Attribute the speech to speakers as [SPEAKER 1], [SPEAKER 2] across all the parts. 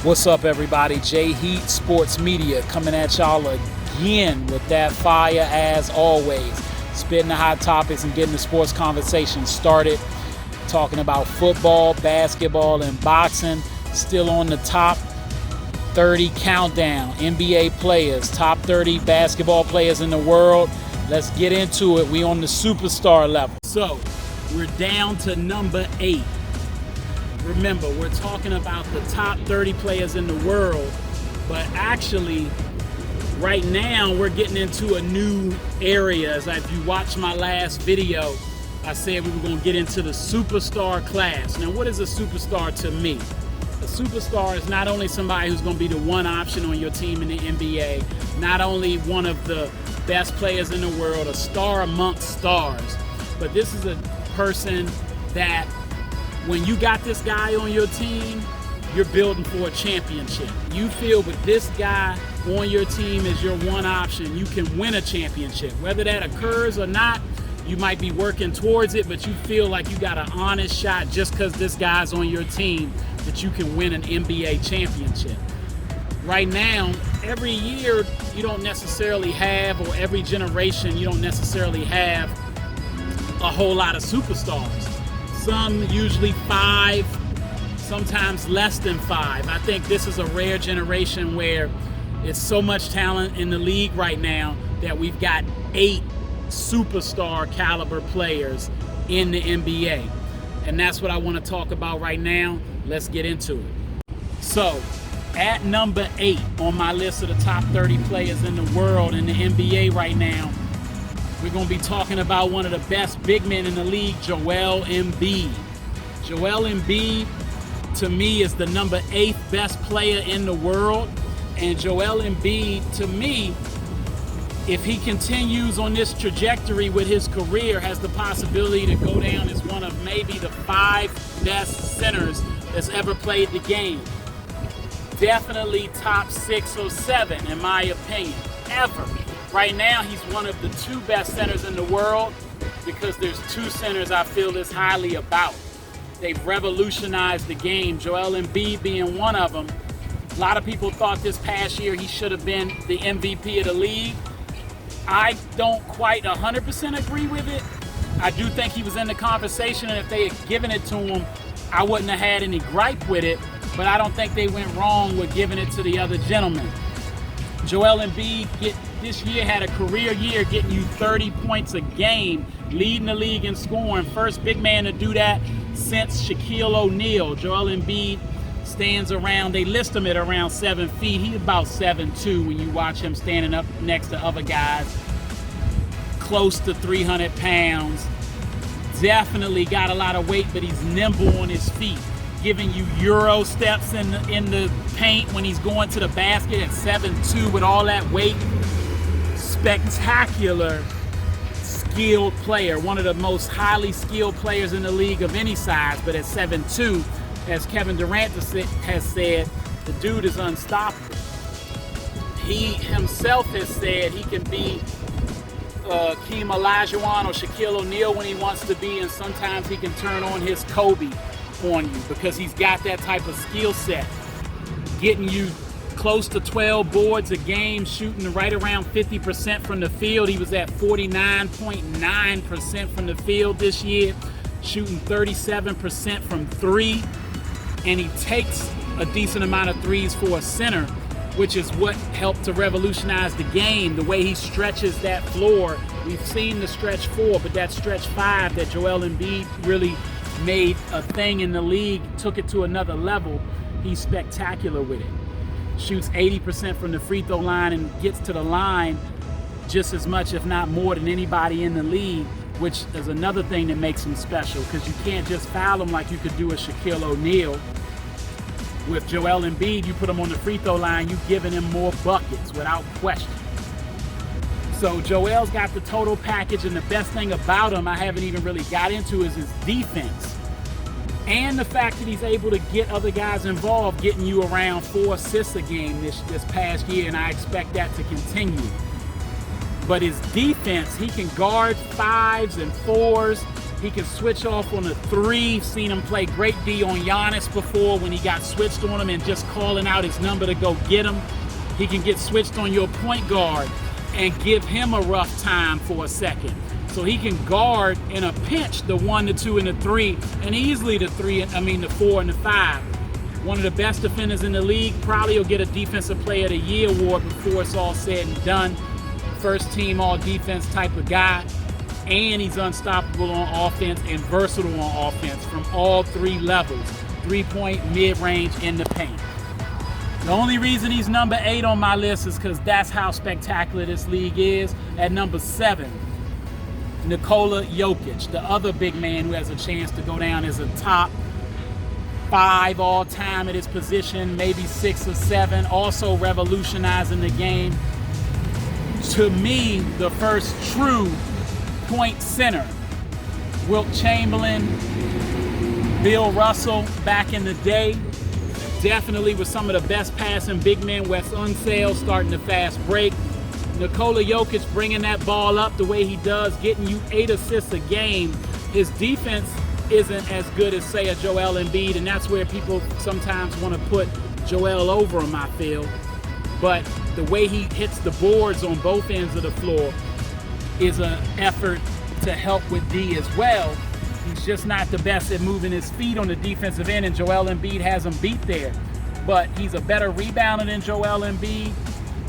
[SPEAKER 1] What's up, everybody? J Heat Sports Media coming at y'all again with that fire as always. Spitting the hot topics and getting the sports conversation started. Talking about football, basketball, and boxing. Still on the top 30 countdown. NBA players, top 30 basketball players in the world. Let's get into it. We on the superstar level. So, we're down to number 8. Remember, we're talking about the top 30 players in the world, but actually, right now, we're getting into a new area. As if you watched my last video, I said we were going to get into the superstar class. Now, what is a superstar to me? A superstar is not only somebody who's going to be the one option on your team in the NBA, not only one of the best players in the world, a star amongst stars, but this is a person that when you got this guy on your team, you're building for a championship. You feel with this guy on your team as your one option, you can win a championship. Whether that occurs or not, you might be working towards it, but you feel like you got an honest shot just because this guy's on your team that you can win an NBA championship. Right now, every year you don't necessarily have, or every generation you don't necessarily have a whole lot of superstars. Some usually 5, sometimes less than 5. I think this is a rare generation where it's so much talent in the league right now that we've got 8 superstar caliber players in the NBA. And that's what I want to talk about right now. Let's get into it. So, at number 8 on my list of the top 30 players in the world in the NBA right now, we're going to be talking about one of the best big men in the league, Joel Embiid. Joel Embiid, to me, is the number 8 best player in the world. And Joel Embiid, to me, if he continues on this trajectory with his career, has the possibility to go down as one of maybe the 5 best centers that's ever played the game. Definitely top 6 or 7, in my opinion, ever. Right now, he's one of the 2 best centers in the world because there's 2 centers I feel this highly about. They've revolutionized the game, Joel Embiid being one of them. A lot of people thought this past year he should have been the MVP of the league. I don't quite 100% agree with it. I do think he was in the conversation, and if they had given it to him, I wouldn't have had any gripe with it, but I don't think they went wrong with giving it to the other gentleman. Joel Embiid this year had a career year getting you 30 points a game, leading the league in scoring. First big man to do that since Shaquille O'Neal. Joel Embiid stands around, they list him at around 7 feet. He's about 7'2" when you watch him standing up next to other guys. Close to 300 pounds. Definitely got a lot of weight, but he's nimble on his feet. Giving you Euro steps in the paint when he's going to the basket at 7'2" with all that weight. Spectacular skilled player. One of the most highly skilled players in the league of any size, but at 7'2", as Kevin Durant has said, the dude is unstoppable. He himself has said he can be Hakeem Olajuwon or Shaquille O'Neal when he wants to be, and sometimes he can turn on his Kobe on you because he's got that type of skill set. Getting you close to 12 boards a game, shooting right around 50% from the field. He was at 49.9% from the field this year, shooting 37% from 3, and he takes a decent amount of threes for a center, which is what helped to revolutionize the game, the way he stretches that floor. We've seen the stretch 4, but that stretch 5 that Joel Embiid really made a thing in the league, took it to another level. He's spectacular with it. Shoots 80% from the free throw line and gets to the line just as much, if not more, than anybody in the league, which is another thing that makes him special because you can't just foul him like you could do a Shaquille O'Neal. With Joel Embiid, you put him on the free throw line, you're giving him more buckets without question. So Joel's got the total package, and the best thing about him I haven't even really got into is his defense. And the fact that he's able to get other guys involved, getting you around 4 assists a game this past year, and I expect that to continue. But his defense, he can guard 5s and 4s. He can switch off on the three. Seen him play great D on Giannis before when he got switched on him and just calling out his number to go get him. He can get switched on your point guard and give him a rough time for a second. So he can guard in a pinch the 1, the 2, and the 3, and easily the 4 and the 5. One of the best defenders in the league. Probably will get a Defensive Player of the Year award before it's all said and done. First team all defense type of guy. And he's unstoppable on offense and versatile on offense from all three levels. 3-point, mid-range, in the paint. The only reason he's number 8 on my list is because that's how spectacular this league is. At number 7, Nikola Jokic, the other big man who has a chance to go down as a top 5 all-time at his position, maybe 6 or 7, also revolutionizing the game. To me, the first true point center. Wilt Chamberlain, Bill Russell back in the day, definitely was some of the best passing big men. Wes Unseld starting the fast break. Nikola Jokic bringing that ball up the way he does, getting you 8 assists a game. His defense isn't as good as, say, a Joel Embiid, and that's where people sometimes want to put Joel over him, I feel. But the way he hits the boards on both ends of the floor is an effort to help with D as well. He's just not the best at moving his feet on the defensive end, and Joel Embiid has him beat there. But he's a better rebounder than Joel Embiid.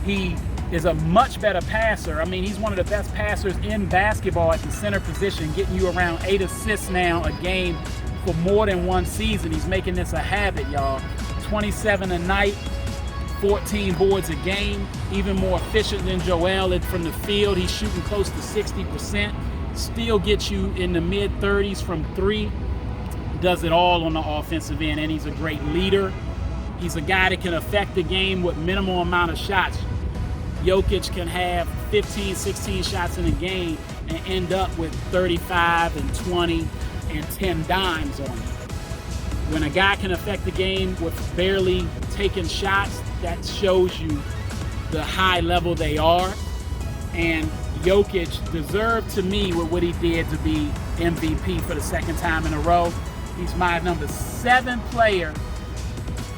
[SPEAKER 1] He is a much better passer. I mean, he's one of the best passers in basketball at the center position, getting you around 8 assists now a game for more than one season. He's making this a habit, y'all. 27 a night, 14 boards a game, even more efficient than Joel from the field. He's shooting close to 60%, still gets you in the mid-30s from 3, does it all on the offensive end, and he's a great leader. He's a guy that can affect the game with minimal amount of shots. Jokic can have 15, 16 shots in a game and end up with 35 and 20 and 10 dimes on it. When a guy can affect the game with barely taking shots, that shows you the high level they are. And Jokic deserved, to me, with what he did, to be MVP for the second time in a row. He's my number 7 player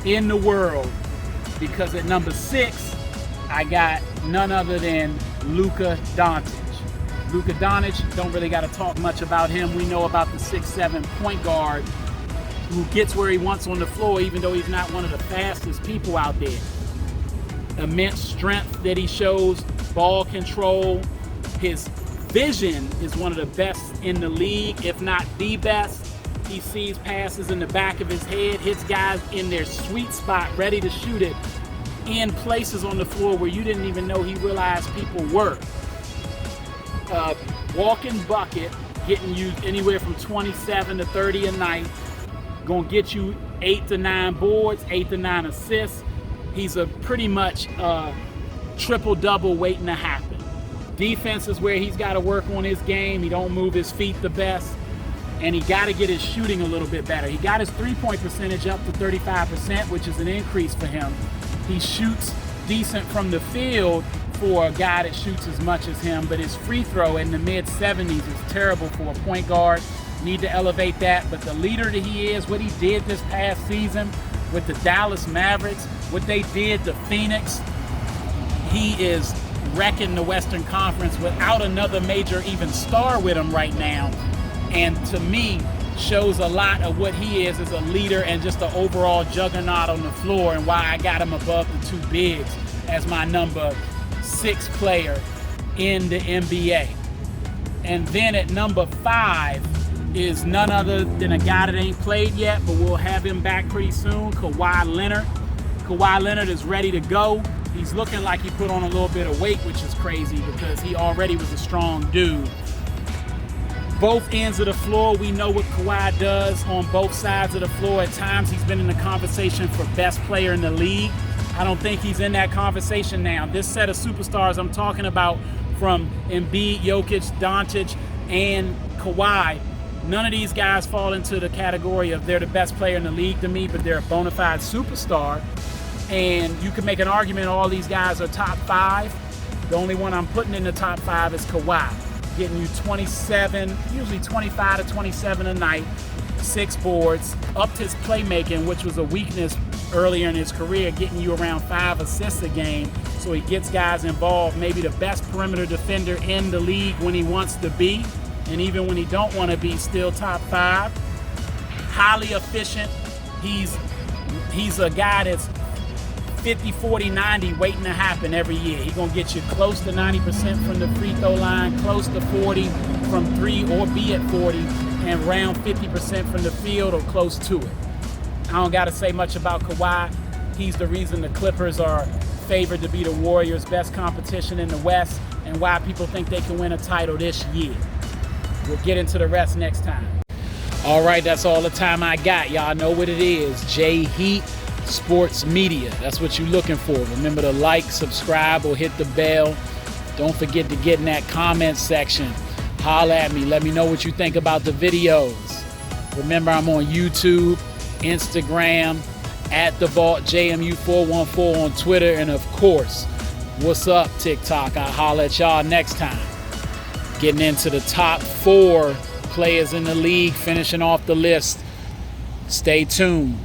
[SPEAKER 1] in the world, because at number 6, I got none other than Luka Doncic. Luka Doncic, don't really got to talk much about him. We know about the 6'7" point guard who gets where he wants on the floor, even though he's not one of the fastest people out there. Immense strength that he shows, ball control. His vision is one of the best in the league, if not the best. He sees passes in the back of his head, hits guys in their sweet spot, ready to shoot it, in places on the floor where you didn't even know he realized people were. Walking bucket, getting you anywhere from 27 to 30 a night. Gonna get you 8 to 9 boards, 8 to 9 assists. He's a pretty much triple-double waiting to happen. Defense is where he's got to work on his game. He don't move his feet the best, and he got to get his shooting a little bit better. He got his three-point percentage up to 35%, which is an increase for him. He shoots decent from the field for a guy that shoots as much as him, but his free throw in the mid-70s is terrible for a point guard. Need to elevate that, but the leader that he is, what he did this past season with the Dallas Mavericks, what they did to Phoenix, he is wrecking the Western Conference without another major even star with him right now. And to me, shows a lot of what he is as a leader and just the overall juggernaut on the floor, and why I got him above the 2 bigs as my number 6 player in the NBA. And then at number 5 is none other than a guy that ain't played yet, but we'll have him back pretty soon, Kawhi Leonard. Kawhi Leonard is ready to go. He's looking like he put on a little bit of weight, which is crazy because he already was a strong dude. Both ends of the floor, we know what Kawhi does on both sides of the floor. At times, he's been in the conversation for best player in the league. I don't think he's in that conversation now. This set of superstars I'm talking about, from Embiid, Jokic, Doncic, and Kawhi, none of these guys fall into the category of they're the best player in the league to me, but they're a bona fide superstar. And you can make an argument all these guys are top 5. The only one I'm putting in the top 5 is Kawhi. getting you 27, usually 25 to 27 a night, 6 boards, upped his playmaking, which was a weakness earlier in his career, getting you around 5 assists a game. So he gets guys involved, maybe the best perimeter defender in the league when he wants to be, and even when he don't want to be, still top 5. Highly efficient. He's a guy that's 50, 40, 90 waiting to happen every year. He's going to get you close to 90% from the free throw line, close to 40 from 3 or be at 40, and around 50% from the field or close to it. I don't got to say much about Kawhi. He's the reason the Clippers are favored to be the Warriors' best competition in the West, and why people think they can win a title this year. We'll get into the rest next time. All right, that's all the time I got. Y'all know what it is. J Heat Sports Media. That's what you're looking for. Remember to like, subscribe, or hit the bell. Don't forget to get in that comment section. Holla at me. Let me know what you think about the videos. Remember, I'm on YouTube, Instagram, at the Vault JMU414 on Twitter, and of course, what's up, TikTok? I'll holla at y'all next time. Getting into the top 4 players in the league, finishing off the list. Stay tuned.